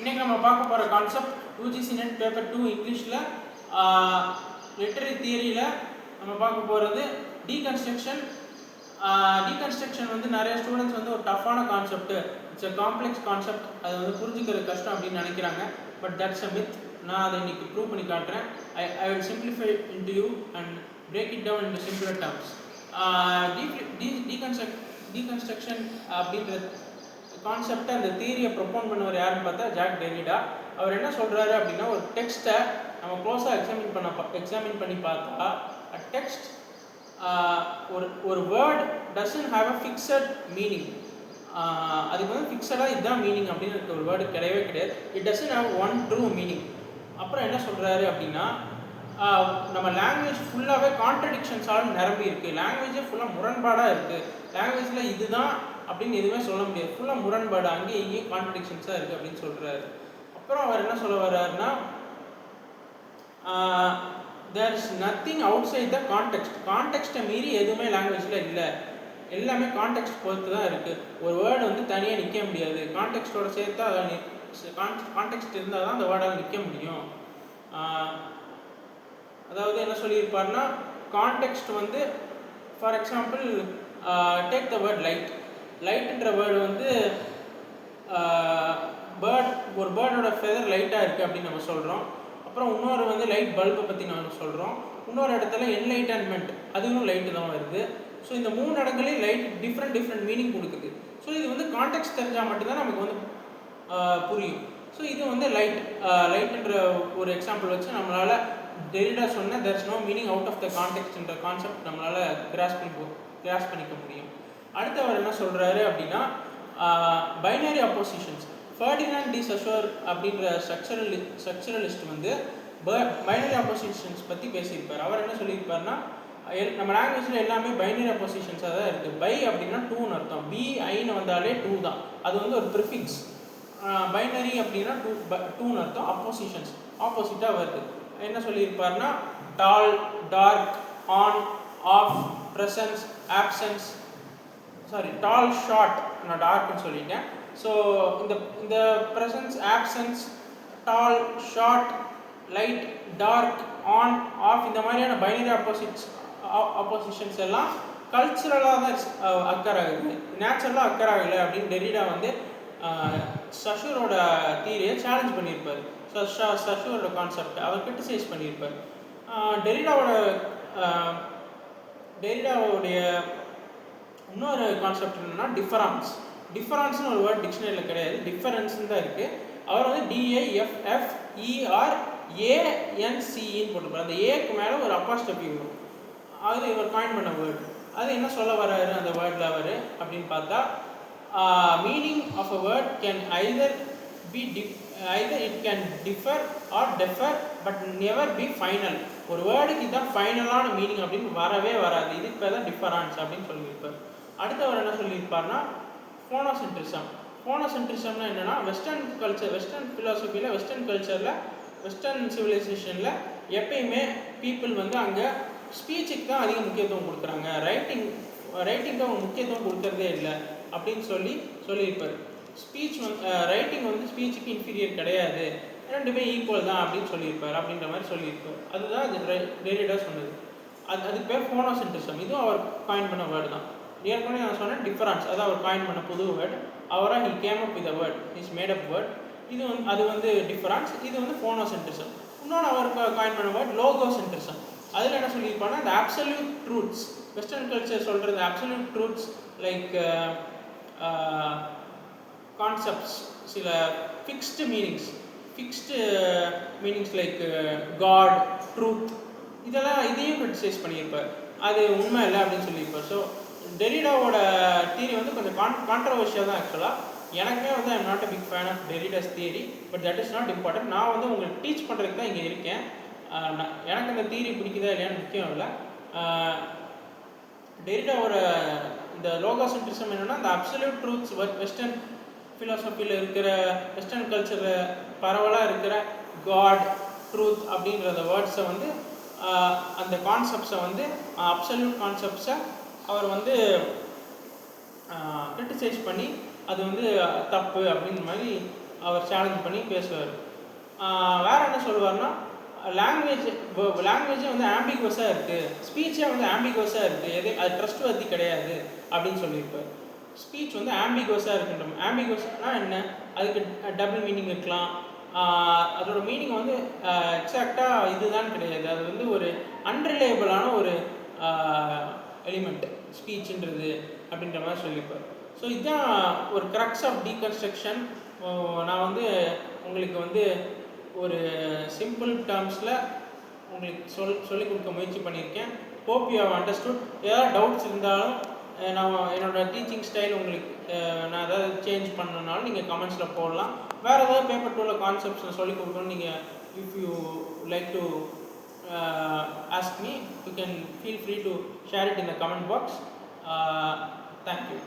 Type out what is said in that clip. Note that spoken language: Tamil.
இன்னைக்கு நம்ம பார்க்க போகிற கான்செப்ட் யூஜிசி நெட் பேப்பர் 2 இங்கிலீஷில் லிட்டரரி தியரியில் நம்ம பார்க்க போகிறது டீகன்ஸ்ட்ரக்ஷன். டீகன்ஸ்ட்ரக்ஷன் வந்து நிறைய ஸ்டூடெண்ட்ஸ் வந்து ஒரு டஃப்பான concept, it's a complex concept, அதை வந்து புரிஞ்சுக்கிறது கஷ்டம் அப்படின்னு நினைக்கிறாங்க. But that's a myth. நான் அதை இன்னைக்கு ப்ரூவ் பண்ணி காட்டுறேன். I will simplify into you and break it down into simpler terms. Deconstruction அப்படின்ற கான்செப்டை அந்த தியரியை ப்ரொபோன் பண்ணவர் யாருன்னு பார்த்தா ஜாக் டெரிடா. அவர் என்ன சொல்கிறாரு அப்படின்னா, ஒரு டெக்ஸ்ட்டை நம்ம க்ளோஸாக எக்ஸாமின் பண்ணி பார்த்தா டெக்ஸ்ட் ஒரு word doesn't have a fixed meaning. அதுக்கு வந்து ஃபிக்ஸடாக இதுதான் மீனிங் அப்படின்னு ஒரு வேர்டு கிடையவே கிடையாது. It doesn't have one true meaning. அப்புறம் என்ன சொல்கிறாரு அப்படின்னா, நம்ம லாங்குவேஜ் ஃபுல்லாகவே கான்ட்ரடிக்ஷன்ஸால் நிரம்பி இருக்குது. லாங்குவேஜே ஃபுல்லாக முரண்பாடாக இருக்குது. லாங்குவேஜில் இதுதான் அப்படின்னு எதுவுமே சொல்ல முடியாது, ஃபுல்லாக முரண்பாடு, அங்கேயும் இங்கேயும் கான்ட்ரடிக்ஷன்ஸாக இருக்குது அப்படின்னு சொல்கிறாரு. அப்புறம் அவர் என்ன சொல்ல வர்றாருன்னா, there is nothing outside the context. கான்டெக்ஸ்ட்டை மீறி எதுவுமே லாங்குவேஜில் இல்லை, எல்லாமே கான்டெக்ஸ்ட் பொறுத்து தான் இருக்குது. ஒரு வேர்டு வந்து தனியாக நிற்க முடியாது, கான்டெக்ஸ்டோட சேர்த்து அதை கான்டெக்ஸ்ட் இருந்தால் தான் அந்த வேர்டால் நிற்க முடியும். அதாவது என்ன சொல்லியிருப்பார்னா, கான்டெக்ஸ்ட் வந்து for example take the word light. லைட்டுன்ற வேர்டு வந்து ஒரு பேர்டோட ஃபெதர் லைட்டாக இருக்குது அப்படின்னு நம்ம சொல்கிறோம். அப்புறம் இன்னொரு வந்து லைட் பல்பை பற்றி நம்ம சொல்கிறோம். இன்னொரு இடத்துல என்லைட்டன்மெண்ட், அதுவும் லைட்டு தான் வருது. ஸோ இந்த 3 இடங்களையும் லைட் டிஃப்ரெண்ட் மீனிங் கொடுக்குது. ஸோ இது வந்து கான்டெக்ஸ்ட் தெரிஞ்சால் மட்டும்தான் நமக்கு வந்து புரியும். ஸோ இது வந்து லைட்டுன்ற ஒரு எக்ஸாம்பிள் வச்சு நம்மளால் டெரிடா சொன்ன there is no meaning out of the context என்ற கான்செப்ட் நம்மளால் கிராஸ் பண்ணிக்க முடியும். அடுத்தவர் என்ன சொல்கிறாரு அப்படின்னா, பைனரி அப்போசிஷன்ஸ். ஃபெர்டினாண்ட் டி சஷோர் அப்படின்ற ஸ்ட்ரக்சரலிஸ்ட் வந்து பைனரி அப்போசிஷன்ஸ் பற்றி பேசியிருப்பார். அவர் என்ன சொல்லியிருப்பார்னா, நம்ம லாங்குவேஜில் எல்லாமே பைனரி அப்போசிஷன்ஸாக தான் இருக்குது. பை அப்படின்னா 2ன்னு அர்த்தம், பிஐன்னு வந்தாலே 2 தான், அது வந்து ஒரு ப்ரிஃபிக்ஸ். பைனரி அப்படின்னா 2ன்னு அர்த்தம், அப்போசிஷன்ஸ் ஆப்போசிட்டாக வருது. என்ன சொல்லியிருப்பார்னா, tall, dark, on, off, presence, absence, tall, short, நான் டார்க்னு சொல்லிட்டேன். ஸோ இந்த presence, absence, tall, short, light, dark, on, off, இந்த மாதிரியான பைனரி அப்போசிஷன்ஸ் எல்லாம் கல்ச்சுரலாக தான் அக்கர் ஆகுது, நேச்சுரலாக அக்கர் ஆகலை அப்படின்னு டெரிடா வந்து சஷூரோட தியரியை சேலஞ்ச் பண்ணியிருப்பார். சஷூரோட கான்செப்ட் அவர் கிரிட்டிசைஸ் பண்ணியிருப்பார். டெரிடாவுடைய இன்னொரு கான்செப்ட் என்னென்னா டிஃபரன்ஸ்னு ஒரு வேர்ட் டிக்ஷனரியில் கிடையாது, டிஃபரன்ஸ்னு தான் இருக்குது. அவர் வந்து DIFFERANCEன்னு போட்டிருப்பார். அந்த ஏக்கு மேலே ஒரு அப்போஸ்ட்ரோஃபி வரும், அது இவர் காயின் பண்ண வேர்டு. அது என்ன சொல்ல வர்றாரு அந்த வேர்டில் அவர் அப்படின்னு பார்த்தா, meaning of a word can either it can differ or defer but never be final. ஒரு வேர்டுக்கு இதுதான் ஃபைனலான மீனிங் அப்படின்னு வரவே வராது, இதுக்கு பேர் தான் டிஃபரன்ஸ் அப்படின்னு சொல்லியிருப்பார். அடுத்தவர் என்ன சொல்லியிருப்பார்னா, ஃபோனோசென்ட்ரிசம்னா என்னென்னா, வெஸ்டர்ன் ஃபிலாசபியில், வெஸ்டர்ன் கல்ச்சரில், வெஸ்டர்ன் சிவிலைசேஷனில் எப்பயுமே பீப்புள் வந்து அங்கே ஸ்பீச்சுக்கு தான் அதிக முக்கியத்துவம் கொடுக்குறாங்க, ரைட்டிங்க்கு அவங்க முக்கியத்துவம் கொடுக்கறதே இல்லை அப்படின்னு சொல்லியிருப்பார். ரைட்டிங் வந்து ஸ்பீச்சுக்கு இன்ஃபீரியர் கிடையாது, ரெண்டுமே ஈக்குவல் தான் அப்படின்னு சொல்லியிருப்பார். அப்படின்ற மாதிரி சொல்லியிருப்பார். அதுதான் டெரிடா சொன்னது. அதுக்கு பேர் ஃபோனோசென்ட்ரிசம். இதுவும் அவர் காயின் பண்ண வேர்டு தான். ஏற்கனவே நான் சொன்னேன் டிஃபரன்ஸ், அதான் அவர் காயின் பண்ண புது வேர்டு. அவராக he came up with a word, is made up word. அது வந்து டிஃபரன்ஸ், இது வந்து ஃபோனோசென்ட்ரிசம். இன்னொன்று அவர் காயின் பண்ண வேர்ட் லோகோசென்ட்ரிசம். அதில் என்ன சொல்லியிருப்பாங்கன்னா, இந்த அப்சல்யூட் ட்ரூத்ஸ், வெஸ்டர்ன் கல்ச்சர் சொல்கிறது அப்சல்யூட் ட்ரூத்ஸ் லைக் கான்செப்ட்ஸ், சில fixed meanings like God, truth, இதையும் கிரிட்டிசைஸ் பண்ணியிருப்பார். அது உண்மை இல்லை அப்படின்னு சொல்லியிருப்பார். ஸோ டெரிடாவோட தியரி வந்து கொஞ்சம் கான்ட்ரவர்ஷியாக தான் ஆக்சுவலாக. எனக்குமே வந்து I'm not a big fan of Derrida's theory, but that is not important. நான் வந்து உங்களுக்கு டீச் பண்ணுறதுக்கு தான் இங்கே இருக்கேன். எனக்கு அந்த தியரி பிடிக்குதா இல்லையான்னு முக்கியம் இல்லை. டெரிடாவோட இந்த லோகோசென்ட்ரிசம் என்னென்னா, இந்த அப்சல்யூட் ட்ரூத்ஸ் வெஸ்டர்ன் ஃபிலாசபியில் இருக்கிற, வெஸ்டர்ன் கல்ச்சரில் பரவலாக இருக்கிற காட், ட்ரூத் அப்படின்ற அந்த வேர்ட்ஸை வந்து, அந்த கான்செப்ட்ஸை வந்து, அப்சல்யூட் கான்செப்ட்ஸை அவர் வந்து கிரிட்டிசைஸ் பண்ணி அது வந்து தப்பு அப்படின்ற மாதிரி அவர் சேலஞ்ச் பண்ணி பேசுவார். வேறு என்ன சொல்லுவார்னா, லாங்குவேஜே வந்து ஆம்பிகுவஸாக இருக்குது, ஸ்பீச்சே வந்து ஆம்பிகுவஸாக இருக்குது, அது ட்ரஸ்ட் வர்த்தி கிடையாது அப்படின்னு சொல்லியிருப்பார். ஸ்பீச் வந்து ஆம்பிகுவஸாக இருக்குன்ற, ஆம்பிகுவஸ்னால் என்ன, அதுக்கு டபுள் மீனிங் இருக்கலாம், அதோட மீனிங் வந்து எக்ஸாக்டாக இதுதான் கிடையாது, அது வந்து ஒரு அன்ரிலையபிளான ஒரு எலிமெண்ட் ஸ்பீச்சுன்றது அப்படின்ற மாதிரி சொல்லியிருப்பார். ஸோ இதுதான் ஒரு க்ரக்ஸ் ஆஃப் டீகன்ஸ்ட்ரக்ஷன். நான் வந்து உங்களுக்கு வந்து ஒரு சிம்பிள் டேர்ம்ஸில் உங்களுக்கு சொல்லிக் கொடுக்க முயற்சி பண்ணியிருக்கேன். Hope you have understood. ஏதாவது டவுட்ஸ் இருந்தாலும் நான் என்னோடய டீச்சிங் ஸ்டைல் உங்களுக்கு நான் ஏதாவது சேஞ்ச் பண்ணனாலும் நீங்கள் கமெண்ட்ஸில் போடலாம். வேறு ஏதாவது பேப்பர் டூவில் கான்செப்ட்ஸ் நான் சொல்லிக் கொடுக்கணும்னு நீங்கள் if you like to ask me, you can feel free to share it in the comment box. Thank you.